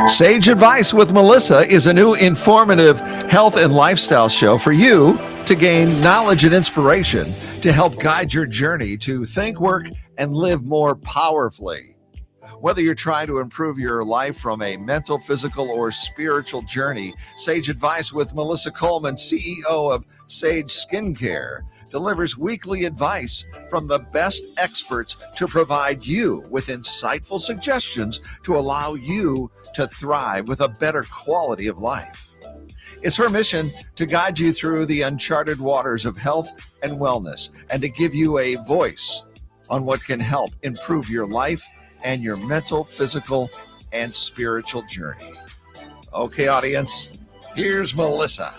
Sage Advice with Melissa is a new informative health and lifestyle show for you to gain knowledge and inspiration to help guide your journey to think, work, and live more powerfully. Whether you're trying to improve your life from a mental, physical, or spiritual journey, Sage Advice with Melissa Coleman, CEO of Sage Skincare, delivers weekly advice from the best experts to provide you with insightful suggestions to allow you to thrive with a better quality of life. It's her mission to guide you through the uncharted waters of health and wellness and to give you a voice on what can help improve your life and your mental, physical, and spiritual journey. Okay, audience, here's Melissa.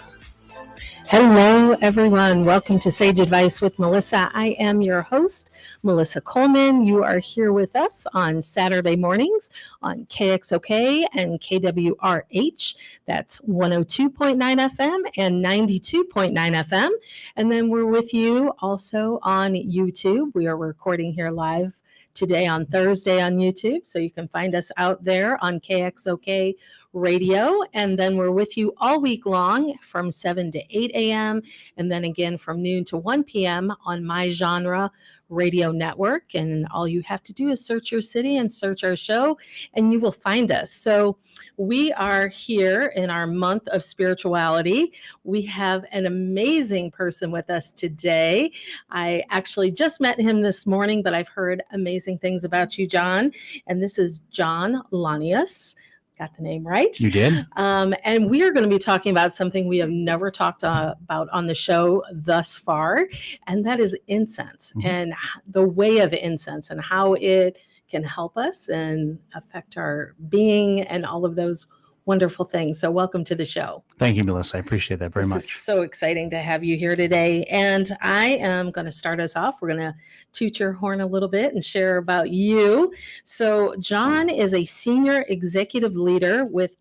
Hello, everyone. Welcome to Sage Advice with Melissa. I am your host, Melissa Coleman. You are here with us on Saturday mornings on KXOK and KWRH. That's 102.9 FM and 92.9 FM. And then we're with you also on YouTube. We are recording here live today on Thursday on YouTube. So you can find us out there on KXOK radio. And then we're with you all week long from 7 to 8 a.m. And then again from noon to 1 p.m. on My Genre Radio Network. And all you have to do is search your city and search our show, and you will find us. So we are here in our month of spirituality. We have an amazing person with us today. I actually just met him this morning, but I've heard amazing things about you, John. And this is John Lanius. Got the name right? You did. And we are going to be talking about something we have never talked about on the show thus far, and that is incense and the way of incense and how it can help us and affect our being and all of those wonderful things. So welcome to the show. Thank you, Melissa. I appreciate that very much. It's so exciting to have you here today. And I am going to start us off. We're going to toot your horn a little bit and share about you. So John is a senior executive leader with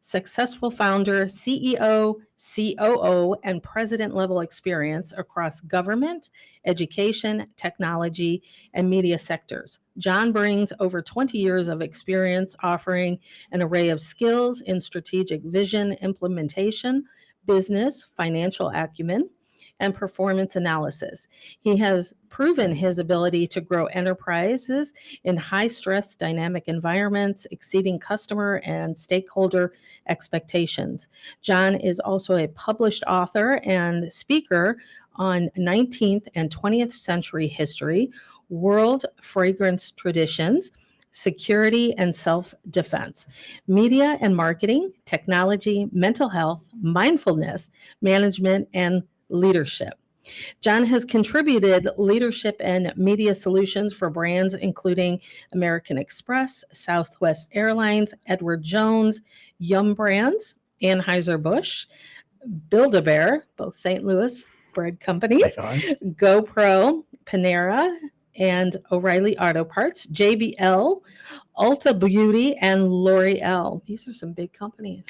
successful founder, CEO, COO, and president level experience across government, education, technology, and media sectors. John brings over 20 years of experience offering an array of skills in strategic vision implementation, business, financial acumen, and performance analysis. He has proven his ability to grow enterprises in high-stress dynamic environments, exceeding customer and stakeholder expectations. John is also a published author and speaker on 19th and 20th century history, world fragrance traditions, security and self-defense, media and marketing, technology, mental health, mindfulness, management, and leadership. John has contributed leadership and media solutions for brands including American Express, Southwest Airlines, Edward Jones, Yum Brands, Anheuser-Busch, Build-A-Bear, both St. Louis bread companies, GoPro, Panera, and O'Reilly Auto Parts, JBL, Ulta Beauty, and L'Oreal. These are some big companies.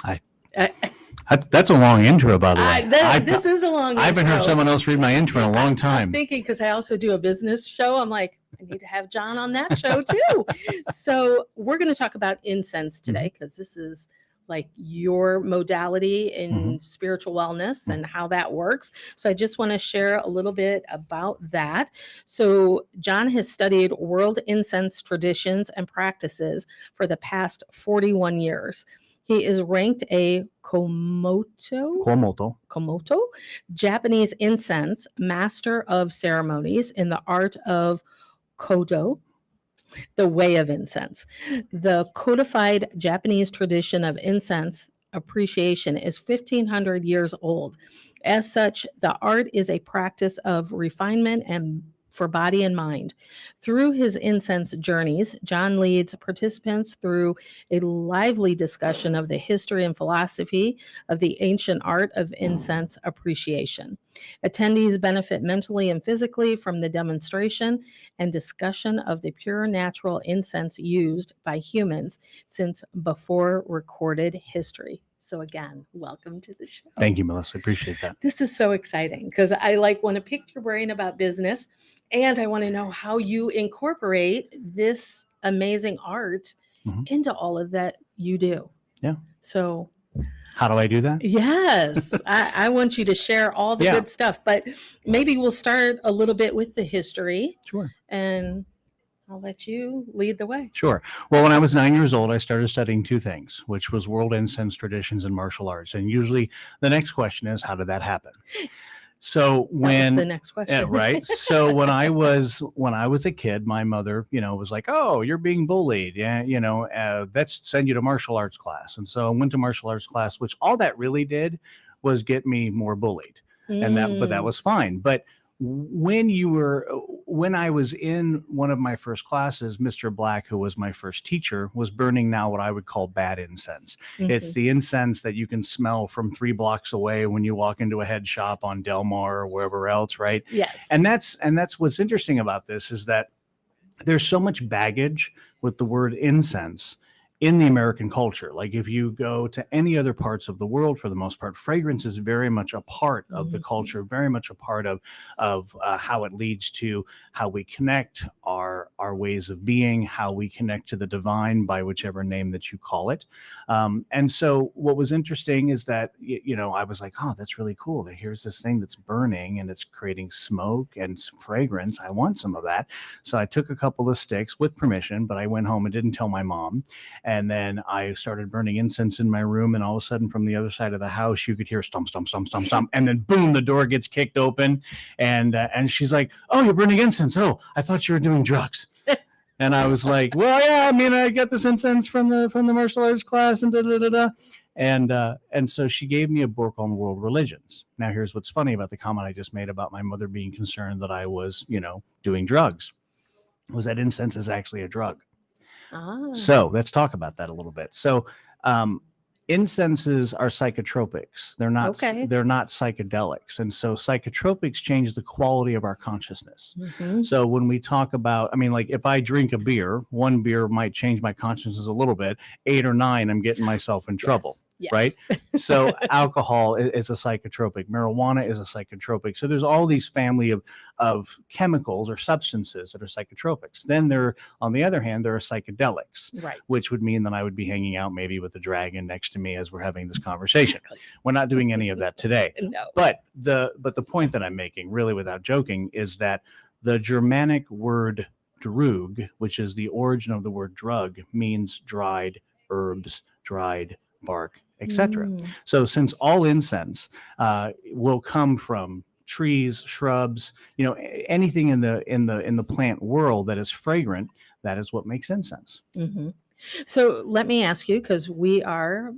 That's a long intro, by the way. This is a long I haven't intro. heard someone else read my intro in a long time. I'm thinking, because I also do a business show, I'm like, I need to have John on that show too. So we're going to talk about incense today, because this is like your modality in spiritual wellness and how that works. So I just want to share a little bit about that. So John has studied world incense traditions and practices for the past 41 years. He is ranked a Komoto Japanese incense master of ceremonies in the art of Kodo, the way of incense. The codified Japanese tradition of incense appreciation is 1,500 years old. As such, the art is a practice of refinement and for body and mind. Through his incense journeys, John leads participants through a lively discussion of the history and philosophy of the ancient art of incense appreciation. Attendees benefit mentally and physically from the demonstration and discussion of the pure natural incense used by humans since before recorded history. So again, welcome to the show. Thank you, Melissa. I appreciate that. This is so exciting because I want to pick your brain about business. And I want to know how you incorporate this amazing art Mhm. into all of that you do. Yeah. So, How do I do that? yes, I want you to share all the Yeah. good stuff, but maybe we'll start a little bit with the history, Sure. and I'll let you lead the way. Sure. Well, when I was 9 years old, I started studying two things, which was world incense traditions and martial arts. And usually the next question is, how did that happen? So That was the next question. yeah, right. So when I was a kid, my mother, was like, "Oh, you're being bullied. Yeah, let's send you to martial arts class." And so I went to martial arts class, which all that really did was get me more bullied, but that was fine. But when I was in one of my first classes, Mr. Black, who was my first teacher, was burning now what I would call bad incense. It's the incense that you can smell from 3 blocks away when you walk into a head shop on Del Mar or wherever else, right? Yes. And that's what's interesting about this, is that there's so much baggage with the word incense in the American culture. Like if you go to any other parts of the world, for the most part, fragrance is very much a part of the culture, very much a part of how it leads to how we connect, our ways of being, how we connect to the divine by whichever name that you call it. And so what was interesting is that, I was like, oh, that's really cool. Here's this thing that's burning and it's creating smoke and some fragrance. I want some of that. So I took a couple of sticks with permission, but I went home and didn't tell my mom. And then I started burning incense in my room, and all of a sudden from the other side of the house, you could hear stomp, stomp, stomp, stomp, stomp. And then boom, the door gets kicked open. And she's like, "Oh, you're burning incense. Oh, I thought you were doing drugs." And I was like, "Well, yeah, I mean, I got this incense from the martial arts class and da da da da." And so she gave me a book on world religions. Now, here's what's funny about the comment I just made about my mother being concerned that I was, doing drugs, was that incense is actually a drug. So let's talk about that a little bit. So incenses are psychotropics. They're not psychedelics. And so psychotropics change the quality of our consciousness. So when we talk about, like if I drink a beer, one beer might change my consciousness a little bit. 8 or 9, I'm getting myself in trouble. Yes. Right? So alcohol is a psychotropic. Marijuana is a psychotropic. So there's all these family of chemicals or substances that are psychotropics. Then on the other hand, there are psychedelics, right, which would mean that I would be hanging out maybe with a dragon next to me as we're having this conversation. We're not doing any of that today. No. But the point that I'm making, really without joking, is that the Germanic word drug, which is the origin of the word drug, means dried herbs, dried bark, etc. So since all incense will come from trees, shrubs, anything in the plant world that is fragrant, that is what makes incense. So let me ask you, because we are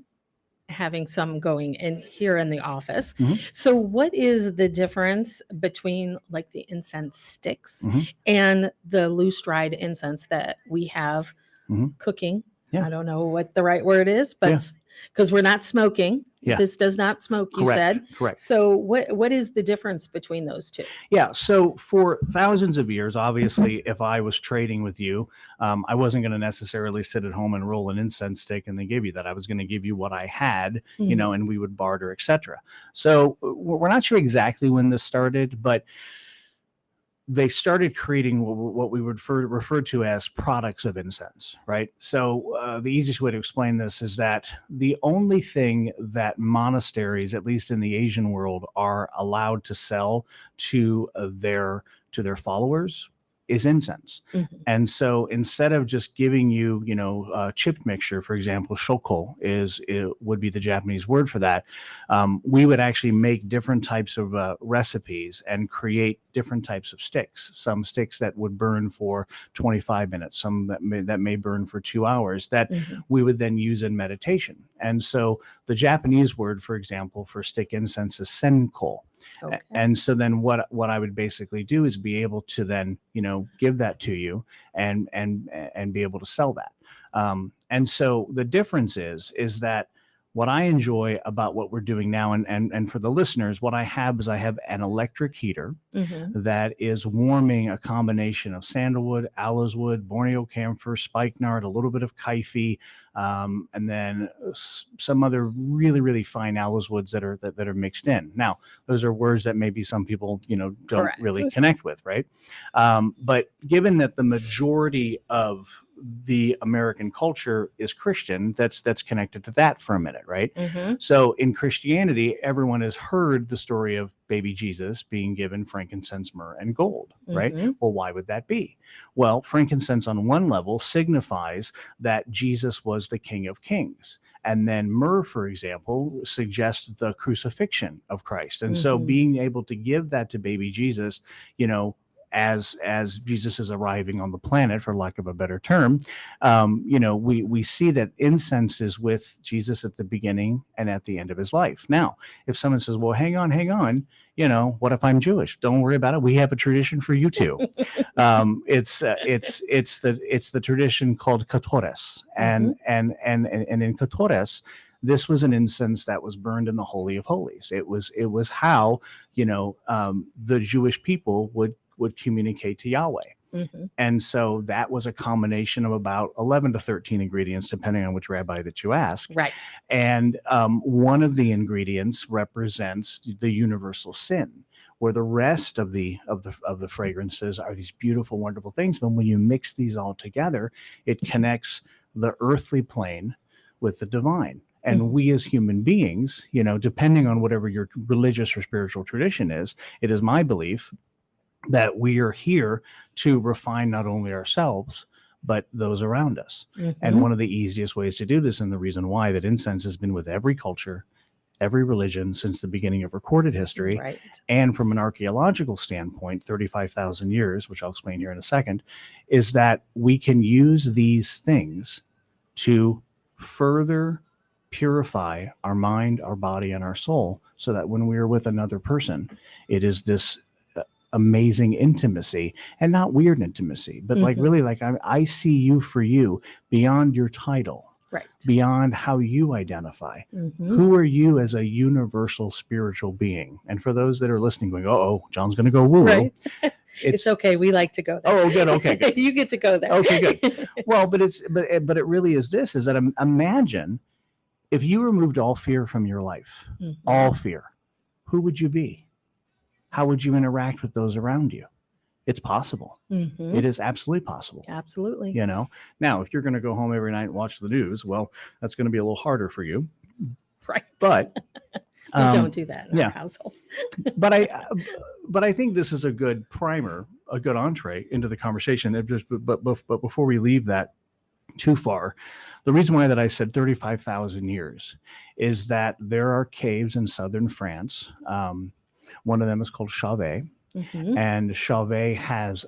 having some going in here in the office. So what is the difference between like the incense sticks and the loose dried incense that we have cooking? I don't know what the right word is, but because we're not smoking. This does not smoke, you said. Correct. So what is the difference between those two? Yeah. So for thousands of years, obviously, if I was trading with you, I wasn't going to necessarily sit at home and roll an incense stick and then give you that. I was going to give you what I had, and we would barter, etc. So we're not sure exactly when this started, but they started creating what we would refer to as products of incense, right? So the easiest way to explain this is that the only thing that monasteries, at least in the Asian world, are allowed to sell to their followers is incense. And so instead of just giving you, chipped mixture, for example, shoko would be the Japanese word for that. We would actually make different types of recipes and create different types of sticks. Some sticks that would burn for 25 minutes, some that may burn for 2 hours, that we would then use in meditation. And so the Japanese word, for example, for stick incense is senko. Okay. And so then what I would basically do is be able to then, give that to you and be able to sell that. And so the difference is that What I enjoy about what we're doing now, and for the listeners, what I have is I have an electric heater Mm-hmm. that is warming a combination of sandalwood, aloes wood, Borneo camphor, spikenard, a little bit of kyphi, and then some other really, really fine aloes woods that are mixed in. Now, those are words that maybe some people, don't Correct. really connect with, right? But given that the majority of the American culture is Christian, that's connected to that for a minute, right? Mm-hmm. So in Christianity, everyone has heard the story of baby Jesus being given frankincense, myrrh, and gold, right? Mm-hmm. Well, why would that be? Well, frankincense on one level signifies that Jesus was the King of Kings. And then myrrh, for example, suggests the crucifixion of Christ. And so Mhm. being able to give that to baby Jesus, as Jesus is arriving on the planet, for lack of a better term, we see that incense is with Jesus at the beginning and at the end of his life. Now, if someone says, "Well, hang on, what if I'm Jewish?" Don't worry about it. We have a tradition for you too. It's the tradition called Ketores, and in Ketores, this was an incense that was burned in the Holy of Holies. It was how the Jewish people would communicate to Yahweh. Mm-hmm. And so that was a combination of about 11 to 13 ingredients, depending on which rabbi that you ask. Right. And one of the ingredients represents the universal sin, where the rest of the fragrances are these beautiful, wonderful things. But when you mix these all together, it connects the earthly plane with the divine. And Mhm. we as human beings, depending on whatever your religious or spiritual tradition is, it is my belief that we are here to refine not only ourselves, but those around us. And Mhm. one of the easiest ways to do this, and the reason why that incense has been with every culture, every religion since the beginning of recorded history, Right. and from an archaeological standpoint, 35,000 years, which I'll explain here in a second, is that we can use these things to further purify our mind, our body, and our soul, so that when we are with another person, it is this amazing intimacy, and not weird intimacy, but like Mhm. really like I see you for you beyond your title, Right. beyond how you identify. Mhm. Who are you as a universal spiritual being? And for those that are listening going, "Oh, John's going to go woo-woo," Right. It's okay. We like to go there. Oh, good. Okay, good. You get to go there. Okay, good. Well, but it really is this, is that imagine if you removed all fear from your life, Mhm. all fear, who would you be? How would you interact with those around you? It's possible. Mhm. It is absolutely possible. Absolutely. Now, if you're going to go home every night and watch the news, well, that's going to be a little harder for you. Right. But we don't do that in yeah. our household. but I think this is a good primer, a good entree into the conversation. But before we leave that too far, the reason why that I said 35,000 years is that there are caves in southern France. One of them is called Chauvet, Mhm. and Chauvet has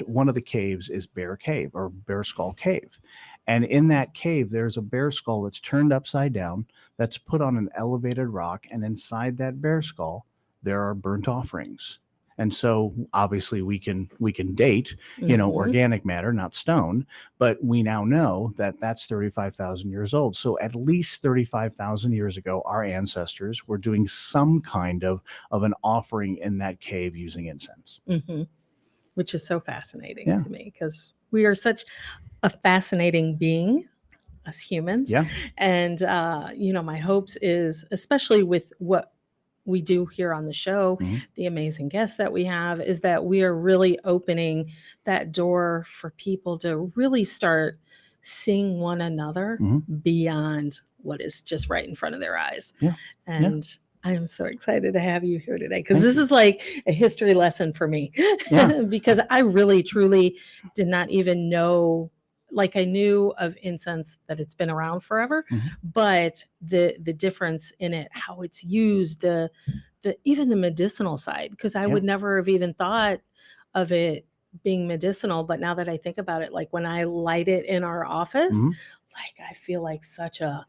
one of the caves is Bear Cave, or Bear Skull Cave. And in that cave, there's a bear skull that's turned upside down, that's put on an elevated rock. And inside that bear skull, there are burnt offerings. And so obviously we can date, Mhm. organic matter, not stone, but we now know that that's 35,000 years old. So at least 35,000 years ago, our ancestors were doing some kind of an offering in that cave using incense. Mhm. Which is so fascinating Yeah. to me, because we are such a fascinating being as humans. Yeah. And, my hopes is, especially with what we do here on the show, Mhm. the amazing guests that we have, is that we are really opening that door for people to really start seeing one another Mhm. beyond what is just right in front of their eyes. Yeah. And I am so excited to have you here today, because Thank this you. is like a history lesson for me. Yeah. Because I really, truly did not even know. Like, I knew of incense, that it's been around forever, Mhm. but the difference in it, how it's used, the even the medicinal side, because I Yeah. would never have even thought of it being medicinal. But now that I think about it, like when I light it in our office, Mhm. like I feel like such a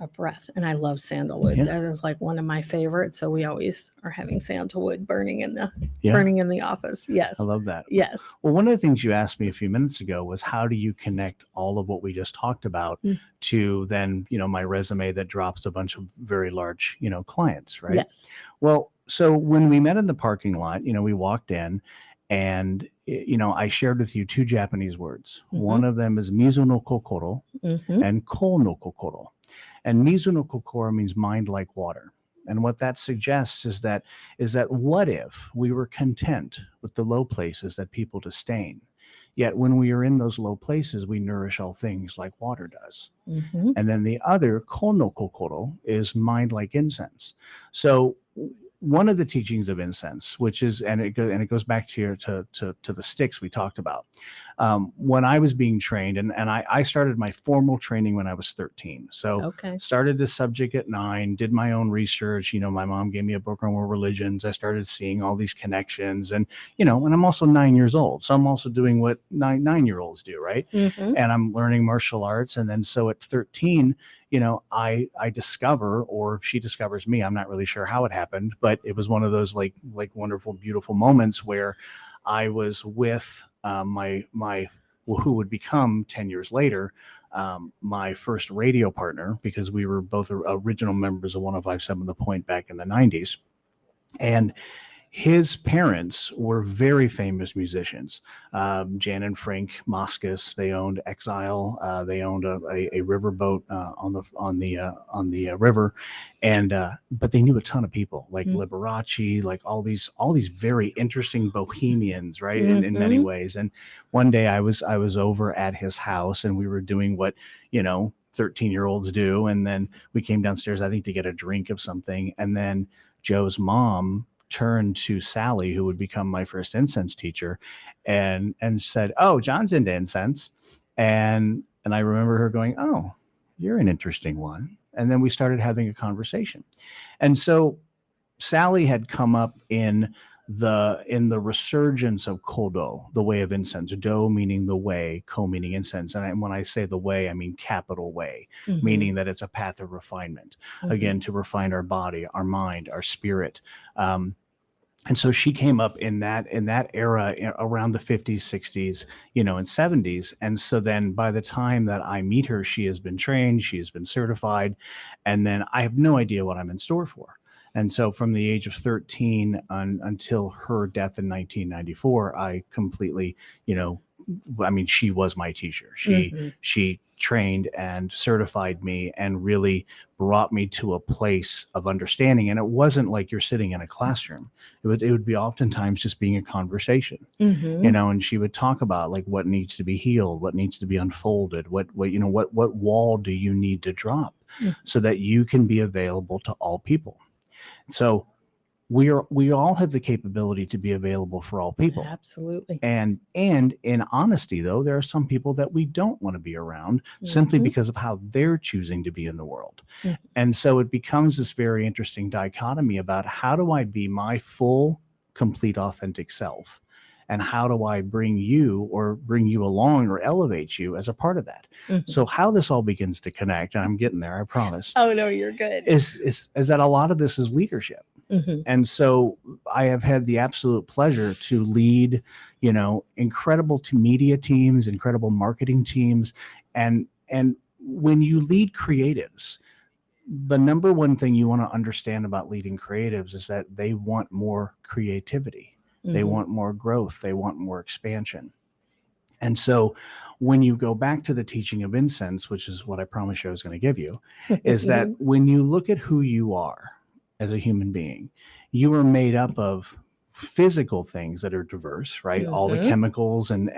a breath. And I love sandalwood. Yeah. That is like one of my favorites. So we always are having sandalwood burning in the Yeah. office. Yes. I love that. Yes. Well, one of the things you asked me a few minutes ago was how do you connect all of what we just talked about Mm. to then, my resume that drops a bunch of very large, clients, right? Yes. Well, so when we met in the parking lot, we walked in and, I shared with you two Japanese words. Mhm. One of them is mizu no kokoro Hmm. and ko no kokoro. And mizu no kokoro means mind like water. And what that suggests is that what if we were content with the low places that people disdain? Yet when we are in those low places, we nourish all things like water does. Hmm. And then the other, kono kokoro, is mind like incense. So one of the teachings of incense, which is, and it goes back to the sticks we talked about. When I was being trained, and I started my formal training when I was 13. So Okay. started this subject at 9, did my own research. My mom gave me a book on world religions. I started seeing all these connections, and and I'm also 9 years old, so I'm also doing what 9-year-olds do, right? Hmm. And I'm learning martial arts. And then so at 13, I discover, or she discovers me. I'm not really sure how it happened, but it was one of those like wonderful, beautiful moments where I was with my who would become 10 years later my first radio partner, because we were both original members of 105.7 The Point back in the 90s. And his parents were very famous musicians. Jan and Frank Moskos. They owned Exile. They owned a riverboat on the river, and but they knew a ton of people like Liberace, like all these very interesting bohemians, right? In many ways. And one day I was over at his house, and we were doing what 13-year-olds do, and then we came downstairs, I think, to get a drink of something, and then Joe's mom turned to Sally, who would become my first incense teacher, and said, "Oh, John's into incense." And I remember her going, "Oh, you're an interesting one." And then we started having a conversation. And so Sally had come up in the resurgence of Kodo, the way of incense. Do meaning the way, ko meaning incense. And when I say the way, I mean capital way, Hmm. meaning that it's a path of refinement, again, to refine our body, our mind, our spirit. And so she came up in that era around the 50s, 60s, and 70s. And so then by the time that I meet her, she has been trained, she has been certified, and then I have no idea what I'm in store for. And so from the age of 13 until her death in 1994, I completely, she was my teacher. She trained and certified me and really brought me to a place of understanding. And it wasn't like you're sitting in a classroom. It would be oftentimes just being a conversation, and she would talk about like what needs to be healed, what needs to be unfolded, what wall do you need to drop so that you can be available to all people. So we all have the capability to be available for all people. Absolutely. And in honesty, though, there are some people that we don't want to be around simply because of how they're choosing to be in the world. And so it becomes this very interesting dichotomy about how do I be my full, complete, authentic self? And how do I bring you along or elevate you as a part of that? So how this all begins to connect, and I'm getting there, I promise. Oh, no, you're good. Is that a lot of this is leadership. And so I have had the absolute pleasure to lead, incredible media teams, incredible marketing teams. And when you lead creatives, the number one thing you want to understand about leading creatives is that they want more creativity. They want more growth. They want more expansion. And so when you go back to the teaching of incense, which is what I promised you I was going to give you, is that when you look at who you are as a human being, you are made up of physical things that are diverse, right? All the chemicals and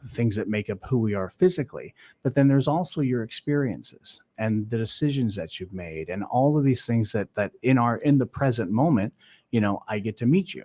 things that make up who we are physically. But then there's also your experiences and the decisions that you've made and all of these things that in the present moment, I get to meet you.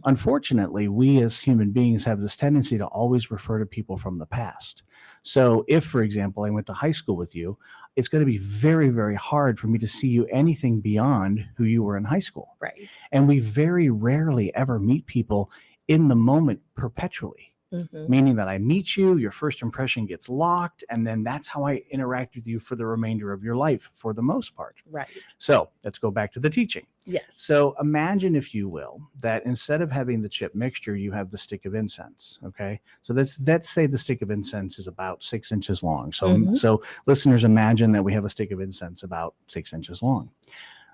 Unfortunately, we as human beings have this tendency to always refer to people from the past. So if, for example, I went to high school with you, it's going to be very, very hard for me to see you anything beyond who you were in high school. Right. And we very rarely ever meet people in the moment perpetually. Mhm. meaning that I meet you, your first impression gets locked, and then that's how I interact with you for the remainder of your life for the most part. Right. So let's go back to the teaching. Yes. So imagine, if you will, that instead of having the chip mixture, you have the stick of incense. Okay. So let's say the stick of incense is about 6 inches long. So, Mhm. so listeners, imagine that we have a stick of incense about 6 inches long.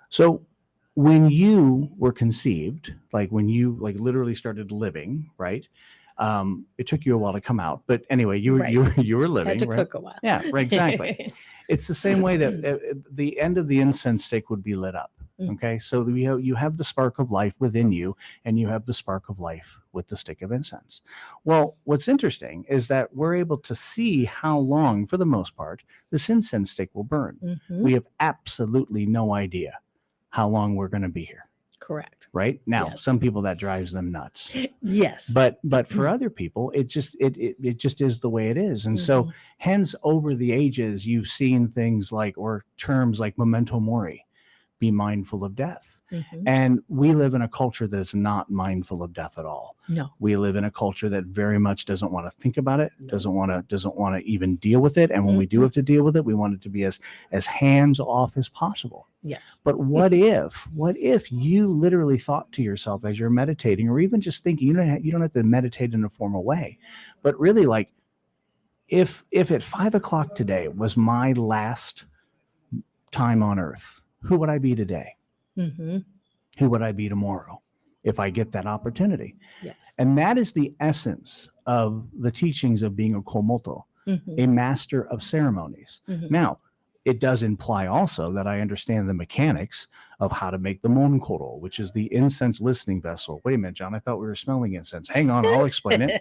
So when you were conceived, like when you like literally started living, right? It took you a while to come out, but anyway, you Right. were living, Had to right? cook a while. Yeah, right, exactly. It's the same way that the end of the incense stick would be lit up. Mm. Okay, so you have the spark of life within you, and you have the spark of life with the stick of incense. Well, what's interesting is that we're able to see how long, for the most part, this incense stick will burn. Mhm. We have absolutely no idea how long we're going to be here. Correct. Right now, Yes. some people that drives them nuts. Yes. But for other people, it just is the way it is. And so Mhm. hence, over the ages, you've seen things like, or terms like memento mori, be mindful of death. Mhm. And we live in a culture that is not mindful of death at all. No. We live in a culture that very much doesn't want to think about it, doesn't want to even deal with it. And when we do have to deal with it, we want it to be as hands off as possible. Yes. But what if you literally thought to yourself as you're meditating, or even just thinking, you don't have to meditate in a formal way, but really, like, if at 5 o'clock today was my last time on earth, who would I be today? Mm-hmm. Who would I be tomorrow if I get that opportunity? Yes. And that is the essence of the teachings of being a komoto, Mm-hmm. a master of ceremonies. Mhm. Now, it does imply also that I understand the mechanics of how to make the monkoro, which is the incense listening vessel. Wait a minute, John, I thought we were smelling incense. Hang on, I'll explain it.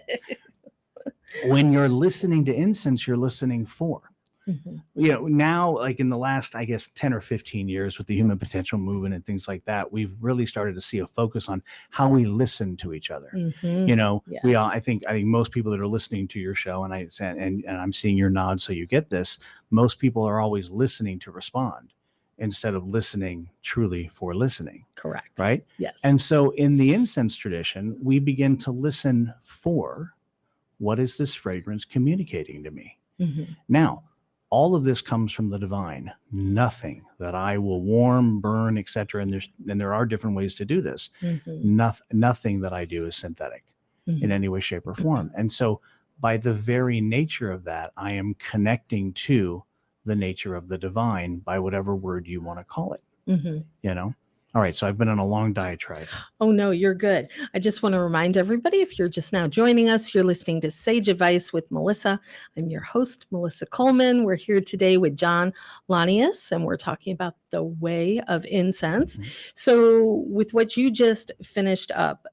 When you're listening to incense, you're listening for. Mhm. Now, like in the last, I guess, 10 or 15 years with the human potential movement and things like that, we've really started to see a focus on how we listen to each other. Mhm. We all, Yes. I think most people that are listening to your show, and I'm seeing your nod, so you get this. Most people are always listening to respond instead of listening truly for listening, Correct. right? Yes. And so in the incense tradition, we begin to listen for, what is this fragrance communicating to me? Mhm. Now, all of this comes from the divine. Nothing that I will warm, burn, etc. And there are different ways to do this. Mhm. Nothing that I do is synthetic in Mhm. any way, shape, or form. And so by the very nature of that, I am connecting to the nature of the divine by whatever word you want to call it, Mhm. All right. So I've been on a long diatribe. Oh, no, you're good. I just want to remind everybody, if you're just now joining us, you're listening to Sage Advice with Melissa. I'm your host, Melissa Coleman. We're here today with John Lanius, and we're talking about the way of incense. Mhm. So, with what you just finished up,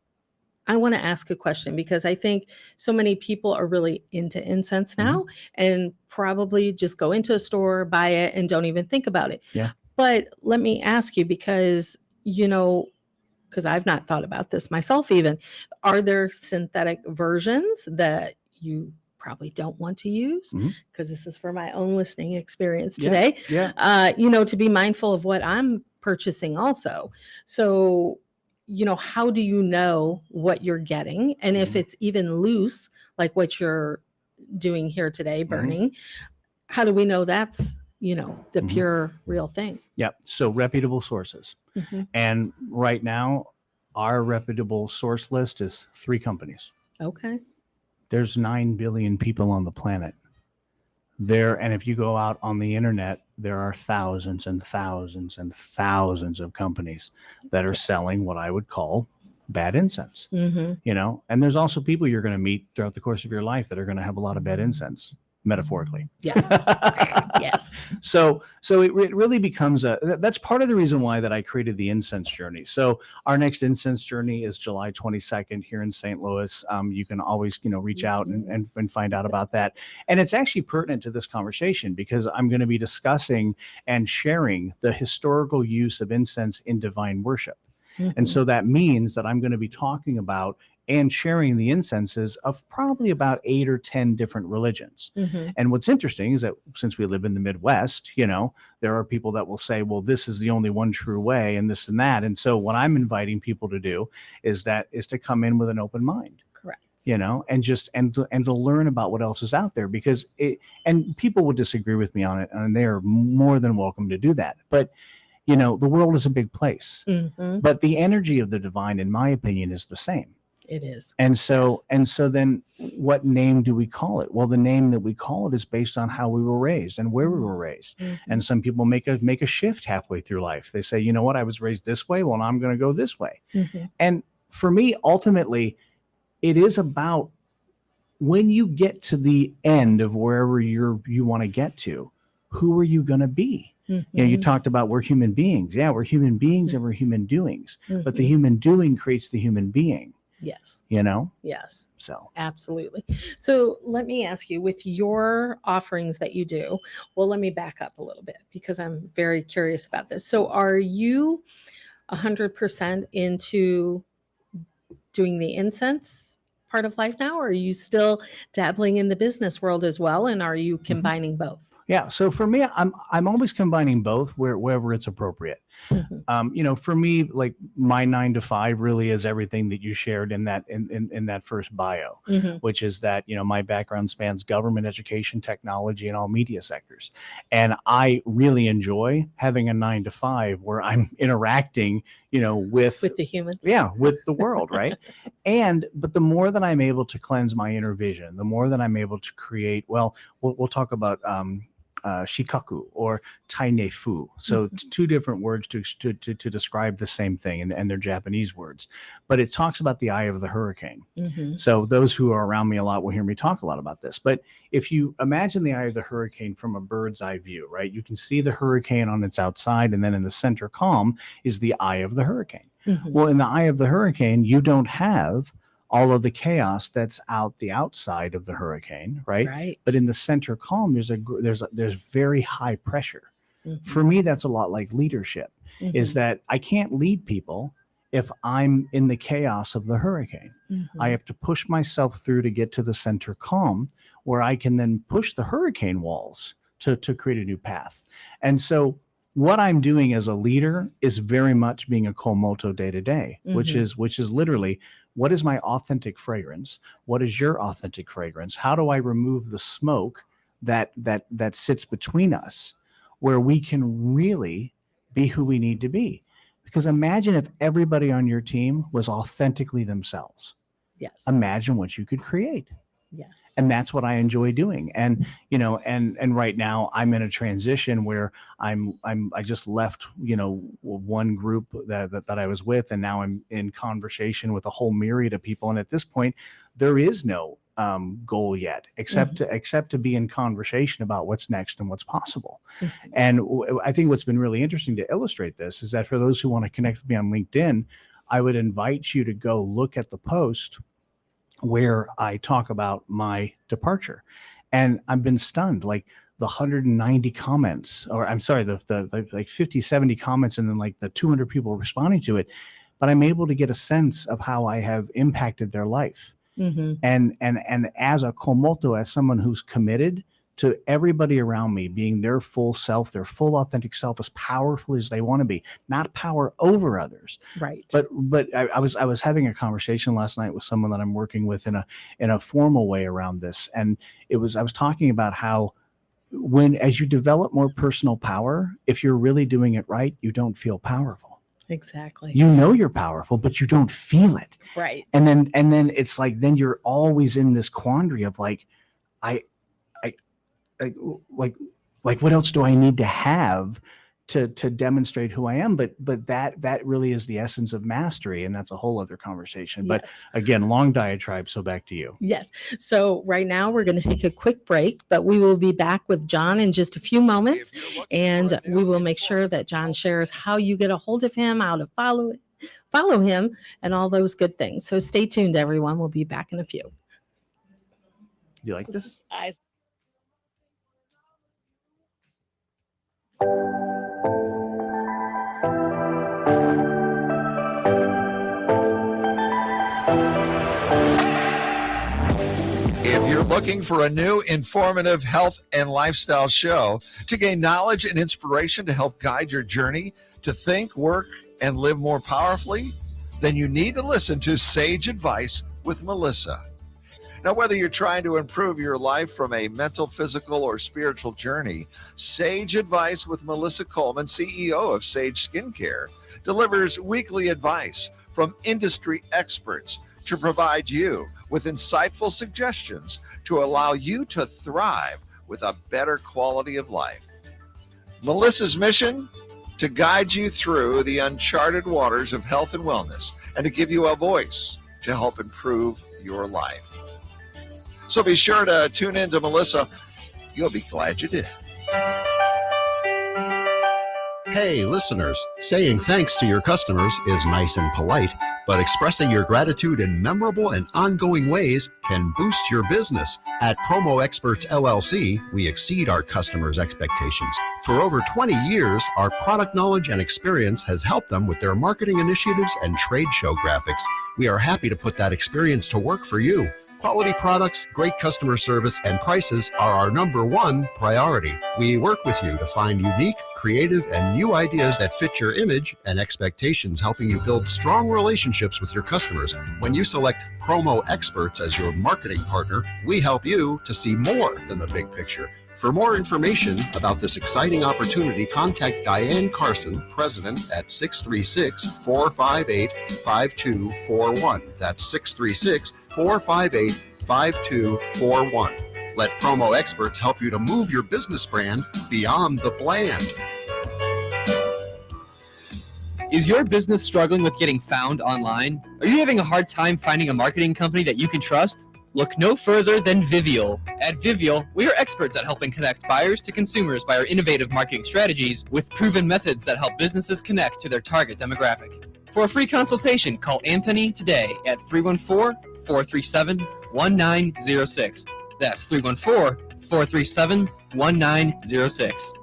I want to ask a question, because I think so many people are really into incense now and probably just go into a store, buy it, and don't even think about it. Yeah. But let me ask you, because, because I've not thought about this myself even, are there synthetic versions that you probably don't want to use? Mhm. Because this is for my own listening experience Yeah. today. Yeah. To be mindful of what I'm purchasing also. So, how do you know what you're getting? And if Mhm. it's even loose, like what you're doing here today, burning, how do we know that's, the Mhm. pure real thing? Yeah. So reputable sources. Mhm. And right now, our reputable source list is 3 companies. Okay. There's 9 billion people on the planet. And if you go out on the internet, there are thousands and thousands and thousands of companies that are selling what I would call bad incense. Mm-hmm. And there's also people you're going to meet throughout the course of your life that are going to have a lot of bad incense, metaphorically. Yes. Yes. So it really becomes that's part of the reason why that I created the incense journey. So our next incense journey is July 22nd here in St. Louis. You can always, reach out and find out about that. And it's actually pertinent to this conversation because I'm going to be discussing and sharing the historical use of incense in divine worship. And so that means that I'm going to be talking about and sharing the incenses of probably about 8 or 10 different religions. Mm-hmm. And what's interesting is that since we live in the Midwest, there are people that will say, well, this is the only one true way and this and that. And so what I'm inviting people to do is to come in with an open mind. Correct. you know, and just and to learn about what else is out there, because and people will disagree with me on it, and they are more than welcome to do that. But you know, the world is a big place, but the energy of the divine, in my opinion, is the same. It is. And so then what name do we call it? Well, the name that we call it is based on how we were raised and where we were raised. And some people make a shift halfway through life. They say, you know what, I was raised this way. Well, I'm going to go this way. And for me, ultimately, it is about when you get to the end of wherever you want to get to, who are you going to be? You know, you talked about we're human beings. Yeah, we're human beings and we're human doings. But the human doing creates the human being. Yes. You know? Yes. So absolutely. So let me ask you, with your offerings that you do, well, let me back up a little bit because I'm very curious about this. So are you 100% into doing the incense part of life now, or are you still dabbling in the business world as well? And are you combining both? Yeah. So for me, I'm always combining both wherever it's appropriate. You know, for me, like my 9 to 5 really is everything that you shared in that in that first bio, which is that, you know, my background spans government, education, technology, and all media sectors. And I really enjoy having a 9 to 5 where I'm interacting, you know, with the humans. Yeah, with the world, right? But the more that I'm able to cleanse my inner vision, the more that I'm able to create, well, we'll talk about shikaku or tainefu. So two different words to describe the same thing, and they're Japanese words. But it talks about the eye of the hurricane. So those who are around me a lot will hear me talk a lot about this. But if you imagine the eye of the hurricane from a bird's eye view, right? You can see the hurricane on its outside, and then in the center calm is the eye of the hurricane. Well, in the eye of the hurricane, you don't have all of the chaos that's out the outside of the hurricane, right? But in the center calm, there's very high pressure. For me, that's a lot like leadership, is that I can't lead people if I'm in the chaos of the hurricane. I have to push myself through to get to the center calm, where I can then push the hurricane walls to create a new path. And so what I'm doing as a leader is very much being a Komoto day to day, which is literally, what is my authentic fragrance? What is your authentic fragrance? How do I remove the smoke that sits between us, where we can really be who we need to be? Because imagine if everybody on your team was authentically themselves. Yes. Imagine what you could create. Yes. And that's what I enjoy doing. And, you know, and right now I'm in a transition where I just left, you know, one group that I was with, and now I'm in conversation with a whole myriad of people. And at this point, there is no goal yet, except to be in conversation about what's next and what's possible. And I think what's been really interesting to illustrate this is that for those who want to connect with me on LinkedIn, I would invite you to go look at the post where I talk about my departure. And I've been stunned, like the 190 comments, or I'm sorry, the like 50, 70 comments, and then like the 200 people responding to it. But I'm able to get a sense of how I have impacted their life. And as a Komoto, as someone who's committed to everybody around me being their full self, their full authentic self, as powerful as they want to be, not power over others. Right. But I was having a conversation last night with someone that I'm working with in a formal way around this. And I was talking about how as you develop more personal power, if you're really doing it right, you don't feel powerful. Exactly. You know you're powerful, but you don't feel it. Right. And then it's like, then you're always in this quandary of like what else do I need to have to demonstrate who I am? But that really is the essence of mastery, and that's a whole other conversation. But again, long diatribe. So back to you. Yes. So right now we're going to take a quick break, but we will be back with John in just a few moments, and we will make sure that John shares how you get a hold of him, how to follow him, and all those good things. So stay tuned, everyone. We'll be back in a few. You like this? If you're looking for a new informative health and lifestyle show to gain knowledge and inspiration to help guide your journey to think, work, and live more powerfully, then you need to listen to Sage Advice with Melissa. Now, whether you're trying to improve your life from a mental, physical, or spiritual journey, Sage Advice with Melissa Coleman, CEO of Sage Skincare, delivers weekly advice from industry experts to provide you with insightful suggestions to allow you to thrive with a better quality of life. Melissa's mission? To guide you through the uncharted waters of health and wellness and to give you a voice to help improve your life. So be sure to tune in to Melissa. You'll be glad you did. Hey, listeners, saying thanks to your customers is nice and polite, but expressing your gratitude in memorable and ongoing ways can boost your business. At Promo Experts LLC, we exceed our customers' expectations. For over 20 years, our product knowledge and experience has helped them with their marketing initiatives and trade show graphics. We are happy to put that experience to work for you. Quality products, great customer service, and prices are our number one priority. We work with you to find unique, creative, and new ideas that fit your image and expectations, helping you build strong relationships with your customers. When you select Promo Experts as your marketing partner, we help you to see more than the big picture. For more information about this exciting opportunity, contact Diane Carson, President, at 636-458-5241. That's 636-458-5241. Let Promo Experts help you to move your business brand beyond the bland. Is your business struggling with getting found online? Are you having a hard time finding a marketing company that you can trust? Look no further than Vivial. At Vivial, we are experts at helping connect buyers to consumers by our innovative marketing strategies with proven methods that help businesses connect to their target demographic. For a free consultation, call Anthony today at 314-437-1906. That's 314-437-1906.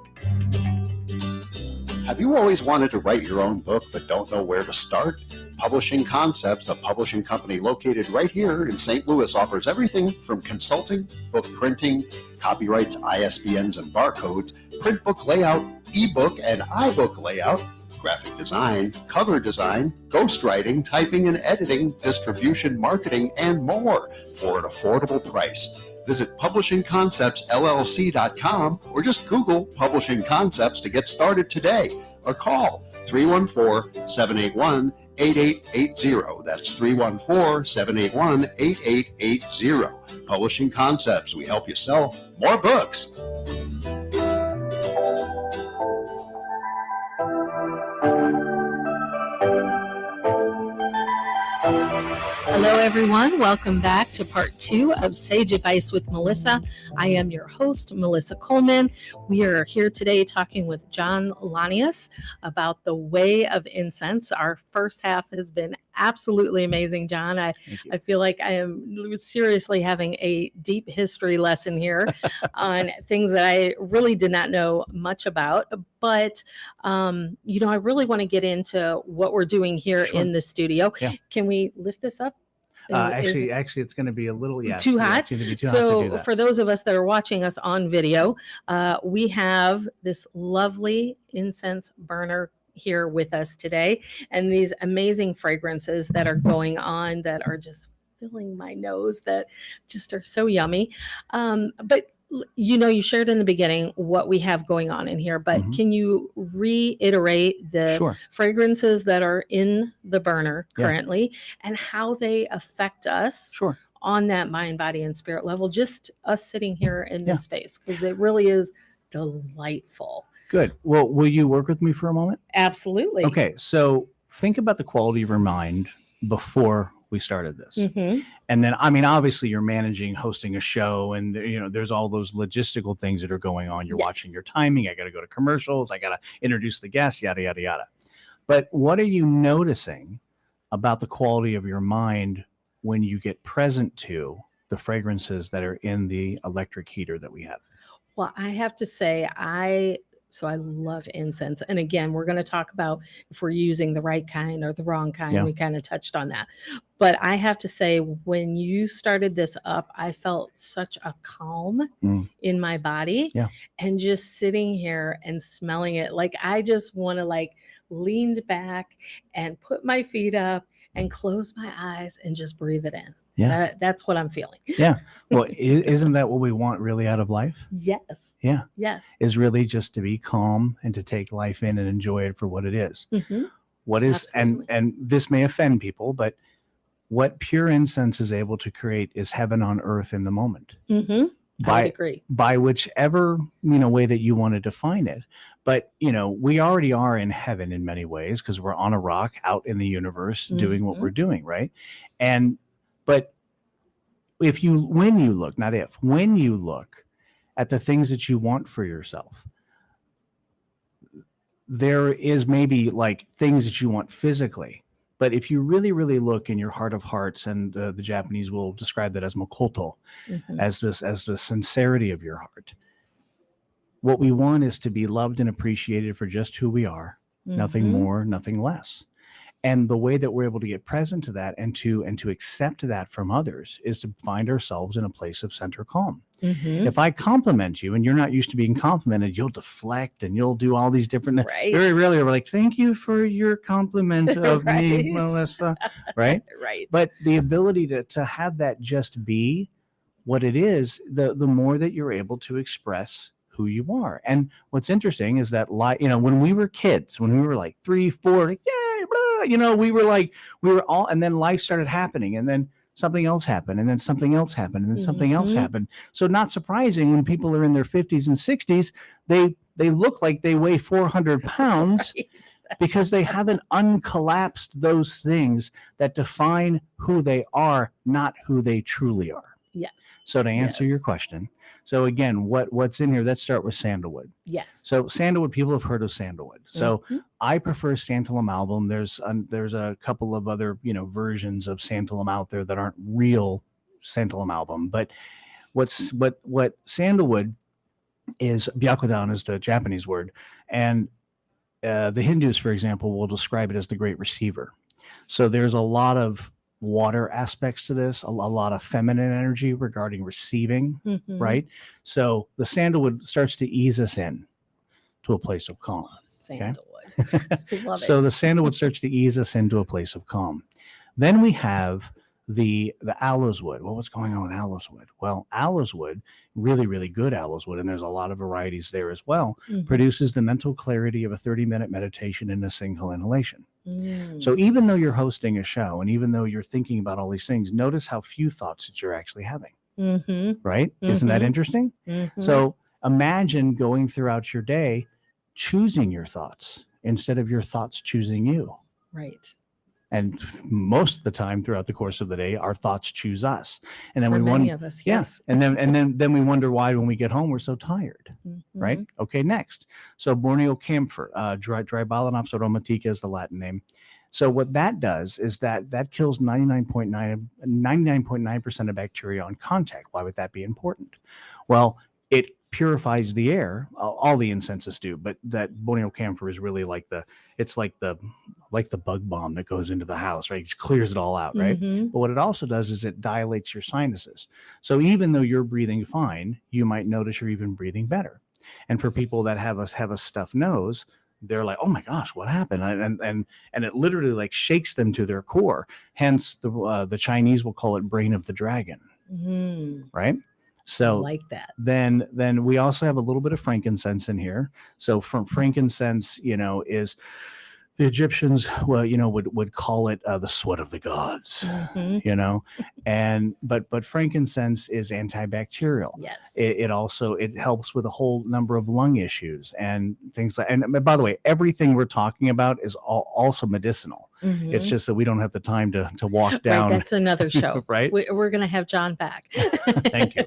Have you always wanted to write your own book but don't know where to start? Publishing Concepts, a publishing company located right here in St. Louis, offers everything from consulting, book printing, copyrights, ISBNs and barcodes, print book layout, ebook and iBook layout, graphic design, cover design, ghostwriting, typing and editing, distribution, marketing, and more for an affordable price. Visit publishingconceptsllc.com or just Google Publishing Concepts to get started today, or call 314-781-8880. That's 314-781-8880. Publishing Concepts. We help you sell more books. Hello, everyone. Welcome back to part 2 of Sage Advice with Melissa. I am your host, Melissa Coleman. We are here today talking with John Lanius about the way of incense. Our first half has been absolutely amazing, John. I feel like I am seriously having a deep history lesson here on things that I really did not know much about. But, I really want to get into what we're doing here in the studio. Yeah. Can we lift this up? Actually, it's going to be a little too hot. It's going to be too hot to do that. For those of us that are watching us on video, we have this lovely incense burner here with us today, and these amazing fragrances that are going on that are just filling my nose that just are so yummy. But you shared in the beginning what we have going on in here, but can you reiterate the fragrances that are in the burner currently and how they affect us on that mind, body, and spirit level, just us sitting here in this space, because it really is delightful. Good. Well, will you work with me for a moment? Absolutely. Okay. So think about the quality of your mind before we started this. And then, obviously you're hosting a show, and there's all those logistical things that are going on. You're watching your timing. I got to go to commercials. I got to introduce the guests, yada, yada, yada. But what are you noticing about the quality of your mind when you get present to the fragrances that are in the electric heater that we have? Well, I have to say, I love incense. And again, we're going to talk about if we're using the right kind or the wrong kind. Yeah. We kind of touched on that. But I have to say, when you started this up, I felt such a calm in my body. Yeah. And just sitting here and smelling it, like I just want to lean back and put my feet up and close my eyes and just breathe it in. Yeah. That's what I'm feeling. Yeah. Well, isn't that what we want really out of life? Yes. Yeah. Yes. Is really just to be calm and to take life in and enjoy it for what it is. Mm-hmm. What is, Absolutely. and this may offend people, but what pure incense is able to create is heaven on earth in the moment. Mm-hmm. I would agree. By whichever way that you want to define it. But we already are in heaven in many ways because we're on a rock out in the universe doing what we're doing, right? But when you look at the things that you want for yourself, there is maybe like things that you want physically. But if you really, really look in your heart of hearts, and the Japanese will describe that as makoto, as the sincerity of your heart, what we want is to be loved and appreciated for just who we are, nothing more, nothing less. And the way that we're able to get present to that and to accept that from others is to find ourselves in a place of center calm. If I compliment you and you're not used to being complimented, you'll deflect and you'll do all these different. Right. Very rarely we're like, "Thank you for your compliment of me, Right. Melissa." Right. Right. But the ability to have that just be what it is, the more that you're able to express who you are. And what's interesting is that, when we were kids, when we were like 3, 4, like, yay, blah, we were all, and then life started happening, and then something else happened, and then something else happened, and then something else happened. So not surprising when people are in their 50s and 60s, they look like they weigh 400 pounds Right. because they haven't uncollapsed those things that define who they are, not who they truly are. Yes. So to answer your Yes. question, so again, what's in here? Let's start with sandalwood. Yes. So sandalwood, people have heard of sandalwood. So Mhm. I prefer Santalum album. There's a couple of other versions of Santalum out there that aren't real Santalum album. But what sandalwood is, byakudan is the Japanese word, and the Hindus, for example, will describe it as the great receiver. So there's a lot of water aspects to this, a lot of feminine energy regarding receiving, Mhm. right? So the sandalwood starts to ease us in to a place of calm. Sandalwood. Love So it. the sandalwood starts to ease us into a place of calm. Then we have the aloes wood. Well, what's going on with aloes wood? Well, aloes wood, really, really good aloes wood, and there's a lot of varieties there as well, Mhm. produces the mental clarity of a 30-minute meditation in a single inhalation. Mm. So even though you're hosting a show and even though you're thinking about all these things, notice how few thoughts that you're actually having, Mhm. right? Isn't that Mhm. interesting? Mhm. So imagine going throughout your day, choosing your thoughts instead of your thoughts choosing you. Right. And most of the time throughout the course of the day, our thoughts choose us. And then For we many wonder, of us, yeah. yes. And then we wonder why when we get home, we're so tired. Right? Mhm. Okay, next. So Borneo camphor, Dribalanopsis aromatica is the Latin name. So what that does is that kills 99.9% of bacteria on contact. Why would that be important? Well, it purifies the air. All the incenses do, but that Borneo camphor is really like the bug bomb that goes into the house, right? It just clears it all out, right? Mhm. But what it also does is it dilates your sinuses. So even though you're breathing fine, you might notice you're even breathing better. And for people that have a stuffed nose, they're like, "Oh my gosh, what happened?" And it literally like shakes them to their core. Hence, the Chinese will call it brain of the dragon, Mhm. right? I So like that. then we also have a little bit of frankincense in here. So from frankincense, is the Egyptians, would call it the sweat of the gods, Mhm. but frankincense is antibacterial. Yes. It also helps with a whole number of lung issues and things like. And by the way, everything we're talking about is also medicinal. It's Mhm. just that we don't have the time to walk Right. down. That's another show. Right. We're going to have John back. Thank you.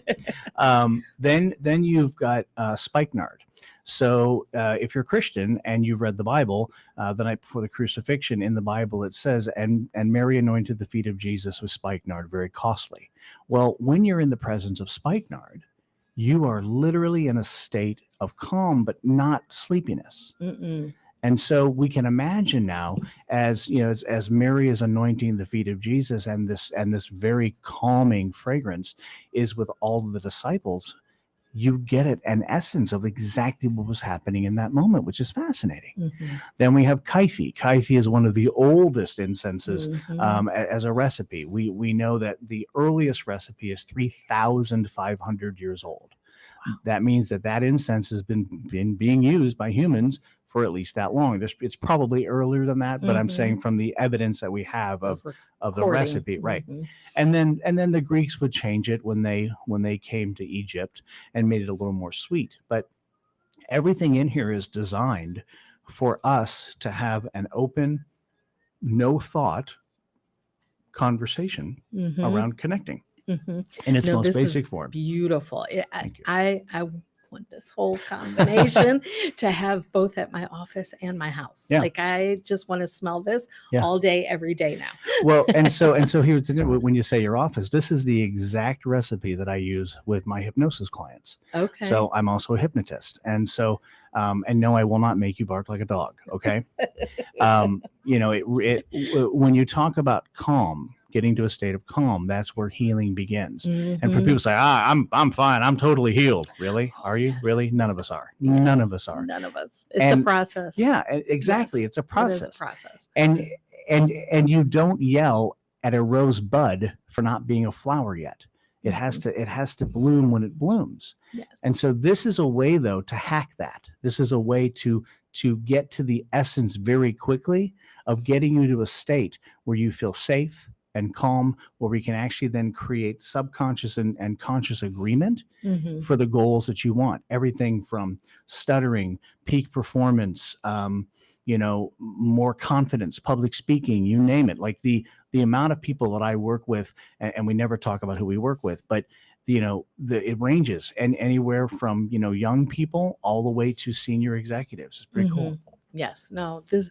Then you've got spikenard. So if you're Christian and you've read the Bible, the night before the crucifixion in the Bible, it says, and Mary anointed the feet of Jesus with spikenard, very costly. Well, when you're in the presence of spikenard, you are literally in a state of calm, but not sleepiness. Mm-mm. And so we can imagine now, as Mary is anointing the feet of Jesus, and this very calming fragrance is with all of the disciples. you get an essence of exactly what was happening in that moment, which is fascinating. Mhm. Then we have kaifi. Kaifi is one of the oldest incenses Mhm. as a recipe. We know that the earliest recipe is 3,500 years old. That means that incense has been being used by humans for at least that long. It's probably earlier than that, but I'm saying Mhm. from the evidence that we have of the Recording. recipe, right? Mhm. And then the Greeks would change it when they came to Egypt and made it a little more sweet. But everything in here is designed for us to have an open, no thought conversation Mhm. around connecting Mhm. in its No, most this is basic form. beautiful. Thank you. I want this whole combination to have both at my office and my house. Yeah. Like I just want to smell this Yeah. all day, every day now. Well, and so here's the thing, when you say your office, this is the exact recipe that I use with my hypnosis clients. Okay. So I'm also a hypnotist, and so and no, I will not make you bark like a dog. Okay. When you talk about calm, getting to a state of calm, that's where healing begins. And for Mhm. people to say, I'm fine, I'm totally healed. Really? Are you? Yes. Really? None of us Yes. are. None Yes. of us are. None of us. It's a And process. yeah, exactly. Yes, It's a it is a process. process. And you don't yell at a rose bud for not being a flower yet. It has to bloom when it blooms. Yes. And so this is a way, though, to hack that. This is a way to get to the essence very quickly of getting you to a state where you feel safe and calm, where we can actually then create subconscious and conscious agreement Mhm. for the goals that you want. Everything from stuttering, peak performance, more confidence, public speaking, you name it. Like the amount of people that I work with, and we never talk about who we work with, but it ranges and anywhere from young people all the way to senior executives. It's pretty cool. Mhm. Yes, no, this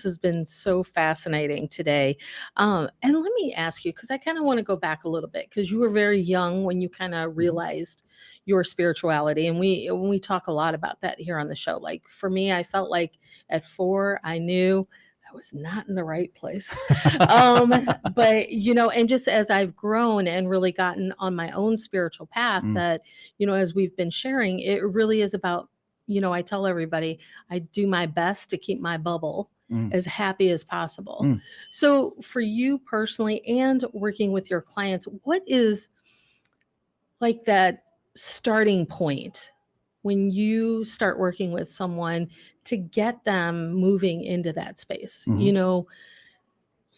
has been so fascinating today. And let me ask you, because I kind of want to go back a little bit, because you were very young when you kind of realized your spirituality, and we talk a lot about that here on the show. Like for me, I felt like at 4, I knew I was not in the right place. But and just as I've grown and really gotten on my own spiritual path, Mm. that as we've been sharing, it really is about I tell everybody I do my best to keep my bubble Mm. as happy as possible. Mm. So, for you personally and working with your clients, what is like that starting point when you start working with someone to get them moving into that space? Mhm.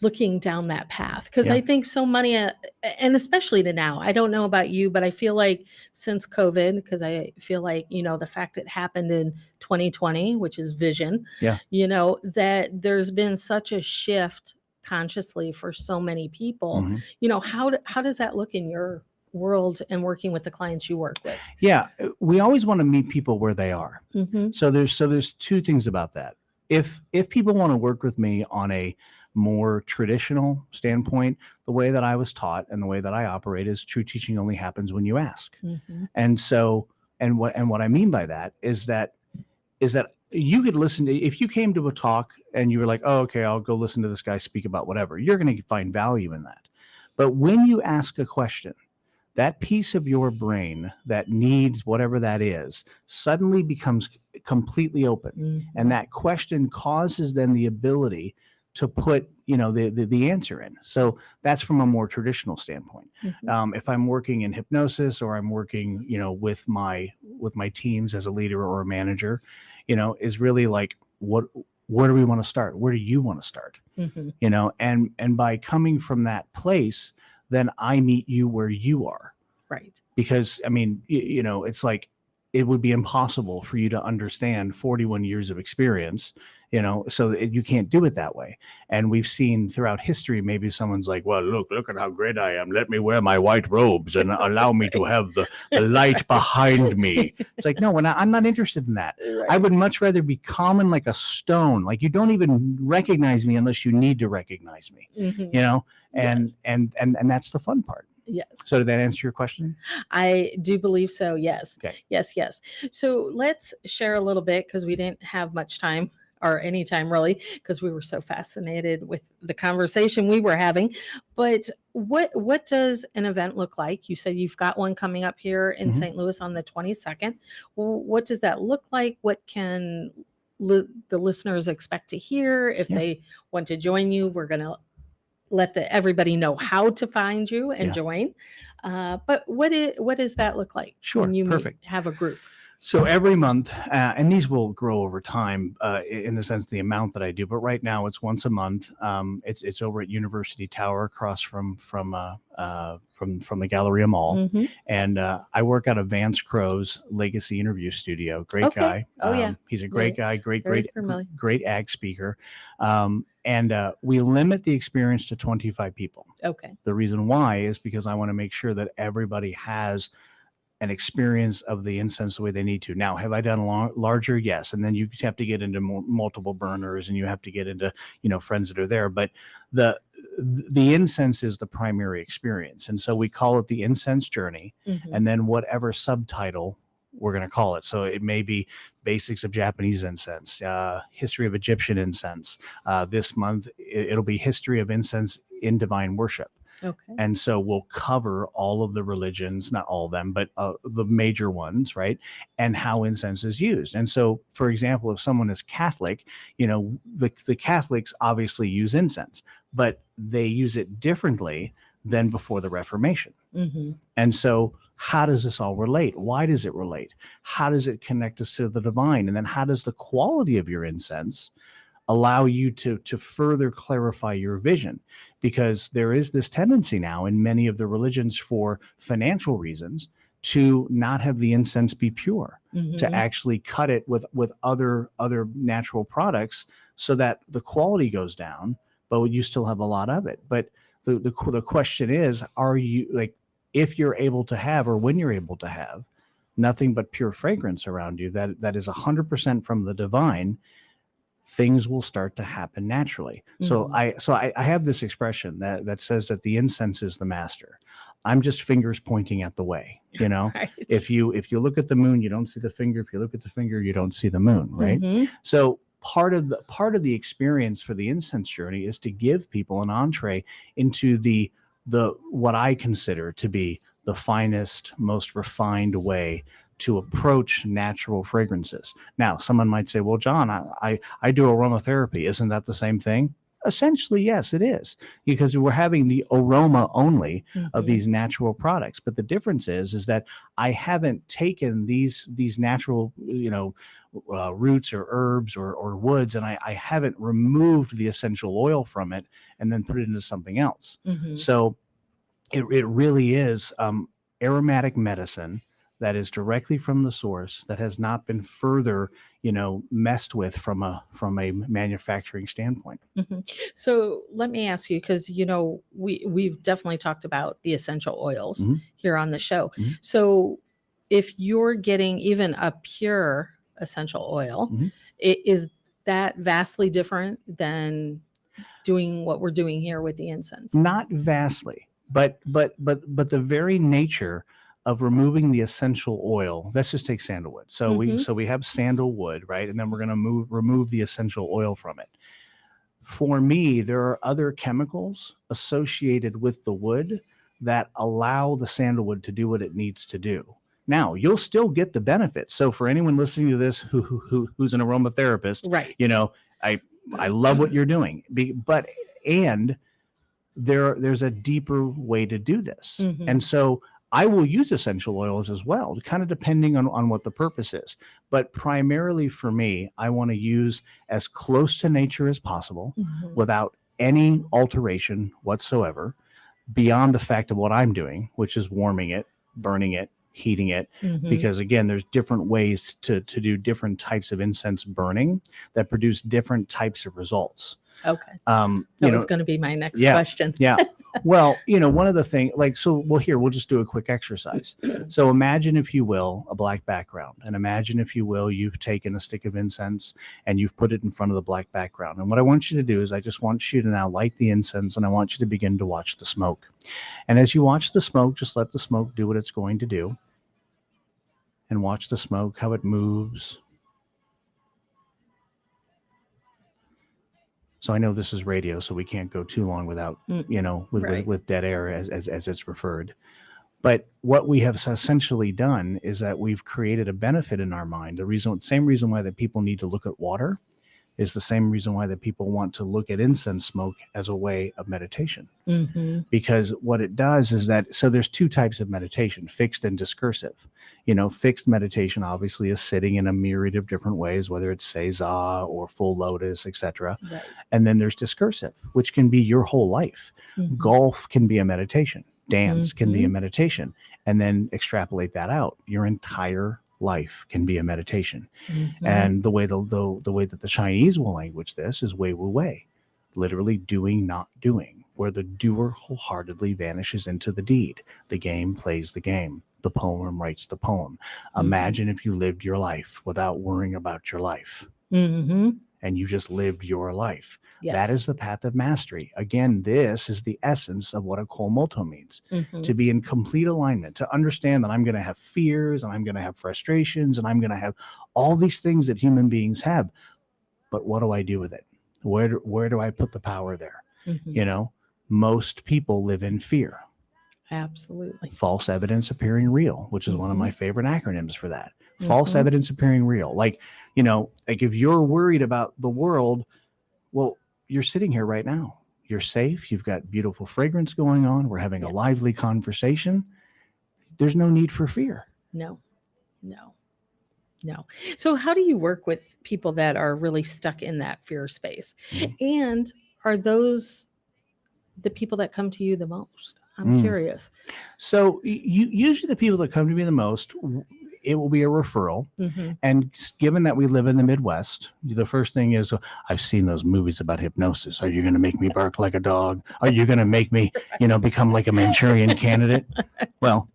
Looking down that path, because Yeah. I think so many and especially to now, I don't know about you, but I feel like since COVID, because I feel like the fact it happened in 2020, which is vision, Yeah. that there's been such a shift consciously for so many people. Mhm. How does that look in your world and working with the clients you work with? Yeah, we always want to meet people where they are. Mhm. So there's two things about that. If people want to work with me on a more traditional standpoint, the way that I was taught and the way that I operate is true teaching only happens when you ask. Mhm. And so what I mean by that is that you could listen to, if you came to a talk and you were like, oh, okay, I'll go listen to this guy speak about whatever, you're going to find value in that. But when you ask a question, that piece of your brain that needs whatever that is suddenly becomes completely open. Mhm. And that question causes then the ability to put the answer in. So that's from a more traditional standpoint. Mhm. If I'm working in hypnosis or I'm working with my teams as a leader or a manager, is really like, where do we want to start? Where do you want to start? Mhm. And by coming from that place, then I meet you where you are. Right. Because I mean, it's like it would be impossible for you to understand 41 years of experience, so you can't do it that way. And we've seen throughout history, maybe someone's like, well, look at how great I am. Let me wear my white robes and allow me to have the light behind me. It's like, no, I'm not interested in that. I would much rather be common like a stone. Like you don't even recognize me unless you need to recognize me, Mhm. and that's the fun part. Yes. So did that answer your question? I do believe so. Yes. Okay. Yes. Yes. So let's share a little bit, because we didn't have much time or anytime really, because we were so fascinated with the conversation we were having. But what does an event look like? You said you've got one coming up here in Mhm. St. Louis on the 22nd. What does that look like? What can the listeners expect to hear if Yeah. they want to join you? We're going to let everybody know how to find you and Yeah. join. But what does that look like Sure, when you perfect. have a group? So every month, and these will grow over time in the sense of the amount that I do. But right now, it's once a month. It's over at University Tower, across from the Galleria Mall, Mhm. and I work out of Vance Crow's Legacy Interview Studio. Great Okay. guy. Oh, yeah. He's a great Very- guy. Great, very great, familiar. great ag speaker. And we limit the experience to 25 people. Okay. The reason why is because I want to make sure that everybody has an experience of the incense the way they need to. Now, have I done larger? Yes. And then you have to get into multiple burners, and you have to get into, friends that are there. But the incense is the primary experience. And so we call it the incense journey, Mhm. and then whatever subtitle we're going to call it. So it may be basics of Japanese incense, history of Egyptian incense. This month, it'll be history of incense in divine worship. Okay. And so we'll cover all of the religions, not all of them, but the major ones, right? And how incense is used. And so, for example, if someone is Catholic, the Catholics obviously use incense, but they use it differently than before the Reformation. Mhm. And so how does this all relate? Why does it relate? How does it connect us to the divine? And then how does the quality of your incense allow you to further clarify your vision? Because there is this tendency now in many of the religions, for financial reasons, to not have the incense be pure, to Mhm. actually cut it with other natural products, so that the quality goes down, but you still have a lot of it. But the question is, are you, like, if you're able to have, or when you're able to have nothing but pure fragrance around you, that is 100% from the divine, things will start to happen naturally. So Mhm. I have this expression that says that the incense is the master. I'm just fingers pointing at the way. Right. If you look at the moon, you don't see the finger. If you look at the finger, you don't see the moon, right? Mhm. So part of the experience for the incense journey is to give people an entree into the what I consider to be the finest, most refined way to approach natural fragrances. Now, someone might say, well, John, I do aromatherapy. Isn't that the same thing? Essentially, yes, it is, because we're having the aroma only of Mhm. these natural products. But the difference is that I haven't taken these natural, roots or herbs or woods, and I haven't removed the essential oil from it and then put it into something else. Mhm. So it really is aromatic medicine that is directly from the source, that has not been further, messed with from a manufacturing standpoint. Mhm. So let me ask you, because we've definitely talked about the essential oils Mhm. here on the show. Mhm. So if you're getting even a pure essential oil, Mhm. is that vastly different than doing what we're doing here with the incense? Not vastly, but the very nature of removing the essential oil. Let's just take sandalwood. So Mhm. we have sandalwood, right? And then we're going to remove the essential oil from it. For me, there are other chemicals associated with the wood that allow the sandalwood to do what it needs to do. Now, you'll still get the benefits. So for anyone listening to this who's an aromatherapist, Right. I love what you're doing. But and there's a deeper way to do this. Mhm. And so I will use essential oils as well, kind of depending on what the purpose is. But primarily for me, I want to use as close to nature as possible Mhm. without any alteration whatsoever, beyond the fact of what I'm doing, which is warming it, burning it, heating it. Mhm. Because again, there's different ways to do different types of incense burning that produce different types of results. Okay. You That know, was going to be my next yeah, question. yeah. Well, one of the things, we'll just do a quick exercise. So imagine, if you will, a black background, and imagine, if you will, you've taken a stick of incense and you've put it in front of the black background. And what I want you to do is, I just want you to now light the incense, and I want you to begin to watch the smoke. And as you watch the smoke, just let the smoke do what it's going to do, and watch the smoke, how it moves. So I know this is radio, so we can't go too long without, Right. with dead air as it's referred. But what we have essentially done is that we've created a benefit in our mind. Same reason why that people need to look at water is the same reason why that people want to look at incense smoke as a way of meditation. Mm-hmm. Because what it does is that, so there's two types of meditation, fixed and discursive. Fixed meditation obviously is sitting in a myriad of different ways, whether it's Seiza or full lotus, etc. Right. And then there's discursive, which can be your whole life. Mhm. Golf can be a meditation. Dance can be a Mhm. meditation. And then extrapolate that out. Your entire life can be a meditation. Mhm. And the way that the Chinese will language this is wei wu wei, literally doing, not doing, where the doer wholeheartedly vanishes into the deed. The game plays the game. The poem writes the poem. Imagine if you lived your life without worrying about your life, Mhm. and you just lived your life. Yes. That is the path of mastery. Again, this is the essence of what a komoto means. Mhm. To be in complete alignment, to understand that I'm going to have fears and I'm going to have frustrations and I'm going to have all these things that human beings have. But what do I do with it? Where do I put the power there? Mhm. Most people live in fear. Absolutely. False evidence appearing real, which is one of Mhm. my favorite acronyms for that. False Mhm. evidence appearing real. Like if you're worried about the world, well, you're sitting here right now. You're safe. You've got beautiful fragrance going on. We're having a Yes. lively conversation. There's no need for fear. No. So how do you work with people that are really stuck in that fear space? Mhm. And are those the people that come to you the most? I'm Mm. curious. So usually the people that come to me the most, it will be a referral. Mm-hmm. And given that we live in the Midwest, the first thing is, I've seen those movies about hypnosis. Are you going to make me bark like a dog? Are you going to make me, become like a Manchurian candidate? Well,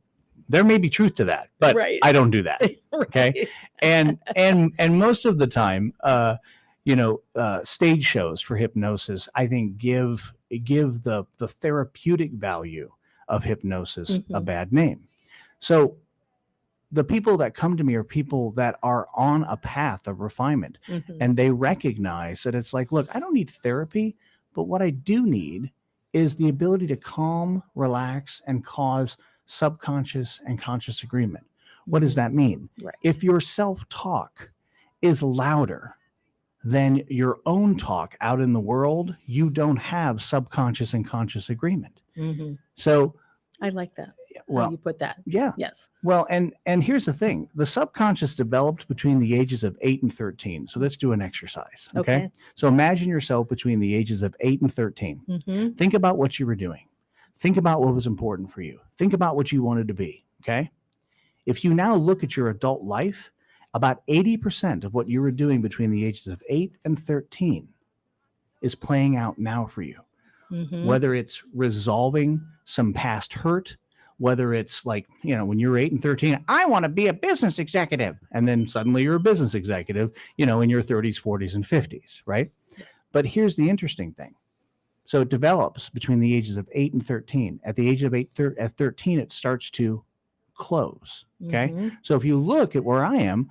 there may be truth to that, but Right. I don't do that. Okay. And most of the time, stage shows for hypnosis, I think give the therapeutic value of hypnosis a Mhm. bad name. So the people that come to me are people that are on a path of refinement, Mhm. and they recognize that it's like, look, I don't need therapy, but what I do need is the ability to calm, relax, and cause subconscious and conscious agreement. What does that mean? Right. If your self-talk is louder than your own talk out in the world, you don't have subconscious and conscious agreement. Mhm. So, I like that. How well, you put that. yeah. Yes. Well, and here's the thing. The subconscious developed between the ages of 8 and 13. So let's do an exercise. Okay. So imagine yourself between the ages of 8 and 13. Mm-hmm. Think about what you were doing. Think about what was important for you. Think about what you wanted to be. Okay. If you now look at your adult life, about 80% of what you were doing between the ages of 8 and 13 is playing out now for you. Mm-hmm. Whether it's resolving some past hurt, whether it's like, when you're 8 and 13, I want to be a business executive. And then suddenly you're a business executive, in your 30s, 40s, and 50s, right? But here's the interesting thing. So it develops between the ages of 8 and 13. At the age of at 13, it starts to close. Okay. Mm-hmm. So if you look at where I am,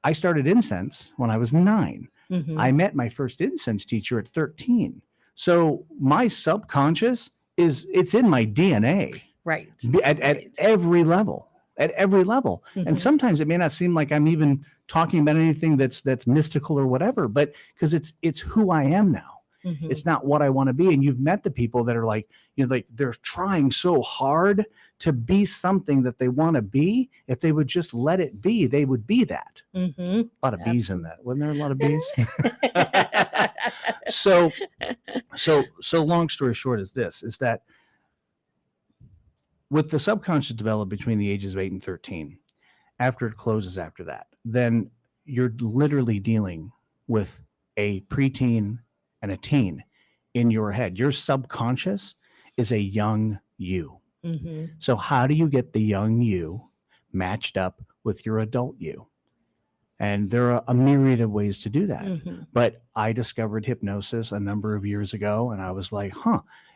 I started incense when I was 9. Mm-hmm. I met my first incense teacher at 13. So my subconscious it's in my DNA Right. at Right. every level, Mhm. And sometimes it may not seem like I'm even talking about anything that's mystical or whatever, but because it's who I am now. Mhm. It's not what I want to be. And you've met the people that are like, like they're trying so hard to be something that they want to be. If they would just let it be, they would be that. Mhm. A lot of bees in that. Wasn't there a lot of bees? So long story short is that with the subconscious developed between the ages of 8 and 13, after it closes after that, then you're literally dealing with a preteen and a teen in your head. Your subconscious is a young you. Mhm. So how do you get the young you matched up with your adult you? And there are a myriad of ways to do that. Mhm. But I discovered hypnosis a number of years ago, and I was like,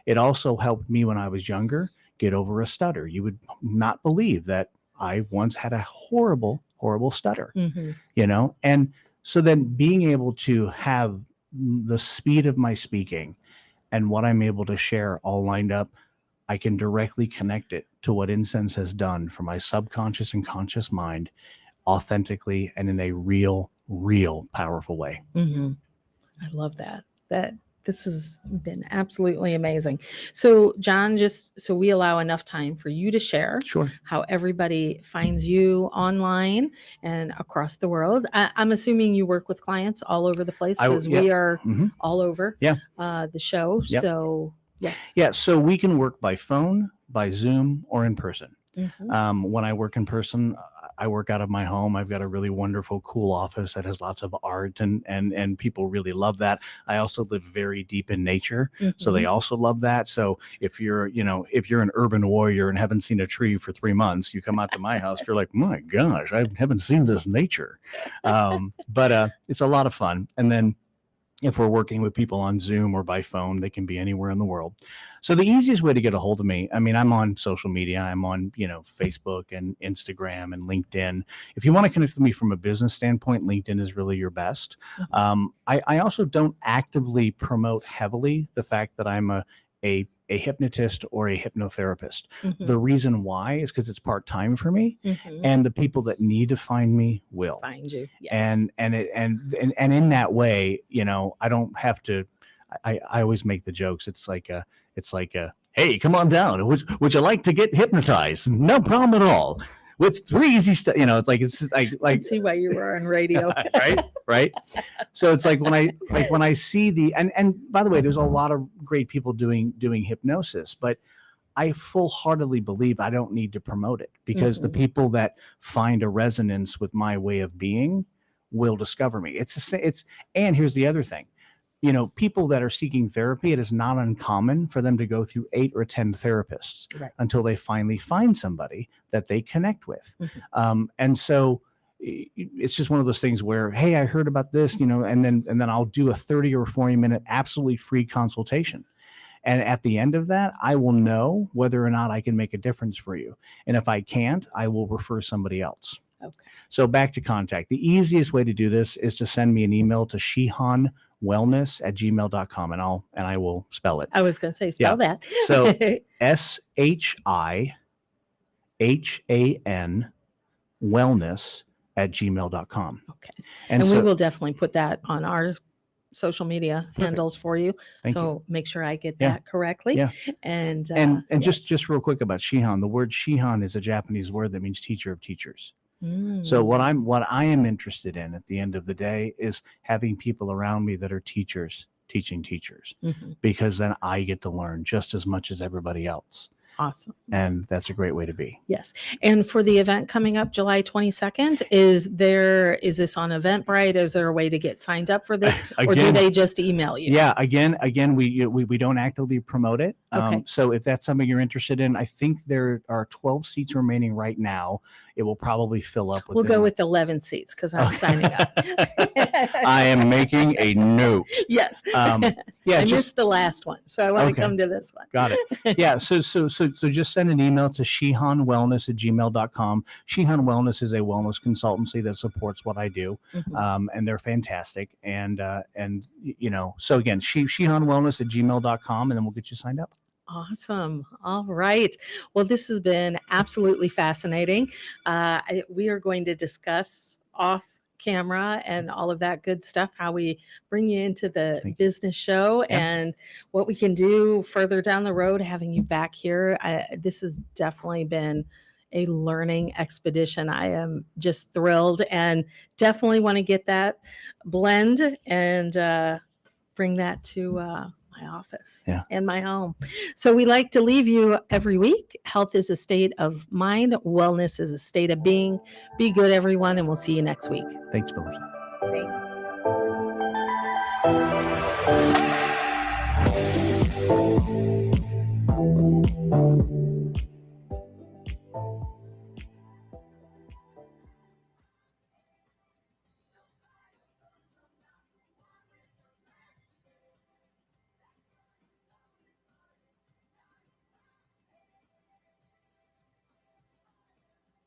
it also helped me when I was younger get over a stutter. You would not believe that I once had a horrible, horrible stutter, Mhm. And so then being able to have the speed of my speaking and what I'm able to share all lined up, I can directly connect it to what incense has done for my subconscious and conscious mind authentically and in a real powerful way. Mhm. I love that. This has been absolutely amazing. So, John, just so we allow enough time for you to share Sure. how everybody finds you online and across the world. I'm assuming you work with clients all over the place because yeah. we are Mhm. all over Yeah. the show. Yep. So, yes. Yeah. So we can work by phone, by Zoom, or in person. Mhm. When I work in person, I work out of my home. I've got a really wonderful, cool office that has lots of art, and people really love that. I also live very deep in nature, so they Mhm. also love that. So if you're an urban warrior and haven't seen a tree for 3 months, you come out to my house, you're like, my gosh, I haven't seen this nature. But it's a lot of fun. And then if we're working with people on Zoom or by phone, they can be anywhere in the world. So the easiest way to get a hold of me, I mean, I'm on social media. I'm on, Facebook and Instagram and LinkedIn. If you want to connect with me from a business standpoint, LinkedIn is really your best. I also don't actively promote heavily the fact that I'm a hypnotist or a hypnotherapist. Mhm. The reason why is because it's part-time for me, Mhm. and the people that need to find me will. Find you. Yes. And in that way, I don't have to. I always make the jokes. It's like hey, come on down. Would you like to get hypnotized? No problem at all. With 3 easy steps, it's just I can see why you were on radio. right. So it's like when I see and by the way, there's a lot of great people doing hypnosis, but I full-heartedly believe I don't need to promote it, because the people that find a resonance with my way of being will discover me. And here's the other thing. People that are seeking therapy, it is not uncommon for them to go through 8 or 10 therapists Right. until they finally find somebody that they connect with. Mhm. And so it's just one of those things where, hey, I heard about this, and then I'll do a 30 or 40 minute absolutely free consultation. And at the end of that, I will know whether or not I can make a difference for you. And if I can't, I will refer somebody else. Okay. So back to contact. The easiest way to do this is to send me an email to shihanwellness@gmail.com, and I will spell it. I was going to say, spell that. So SHIHAN wellness@gmail.com. Okay. And And so we will definitely put that on our social media handles for you. Thank you. So make sure I get Yeah. that correctly. Yeah. And just yes. just real quick about Shihan. The word Shihan is a Japanese word that means teacher of teachers. Mm. So what I am interested in at the end of the day is having people around me that are teachers teaching teachers, Mhm. because then I get to learn just as much as everybody else. Awesome. And that's a great way to be. Yes. And for the event coming up July 22nd, is this on Eventbrite? Is there a way to get signed up for this? Or do Again, they just email you? Yeah, again, we don't actively promote it. Okay. So if that's something you're interested in, I think there are 12 seats remaining right now. It will probably fill up. We'll go with 11 seats because I'm signing up. I am making a note. Yes. Yeah, I just missed the last one, so I want Okay. to come to this one. got it. Yeah, so just send an email to shihanwellness@gmail.com. Shihan Wellness is a wellness consultancy that supports what I do. Mhm. And they're fantastic. And so again, shihanwellness@gmail.com, and then we'll get you signed up. Awesome. All right. Well, this has been absolutely fascinating. We are going to discuss off camera and all of that good stuff, how we bring you into the Thank you. business show Yeah. and what we can do further down the road, having you back here. This has definitely been a learning expedition. I am just thrilled and definitely want to get that blend and bring that to my office and my home. So we like to leave you every week. Health is a state of mind. Wellness is a state of being. Be good, everyone, and we'll see you next week. Thanks, Melissa. Thank you.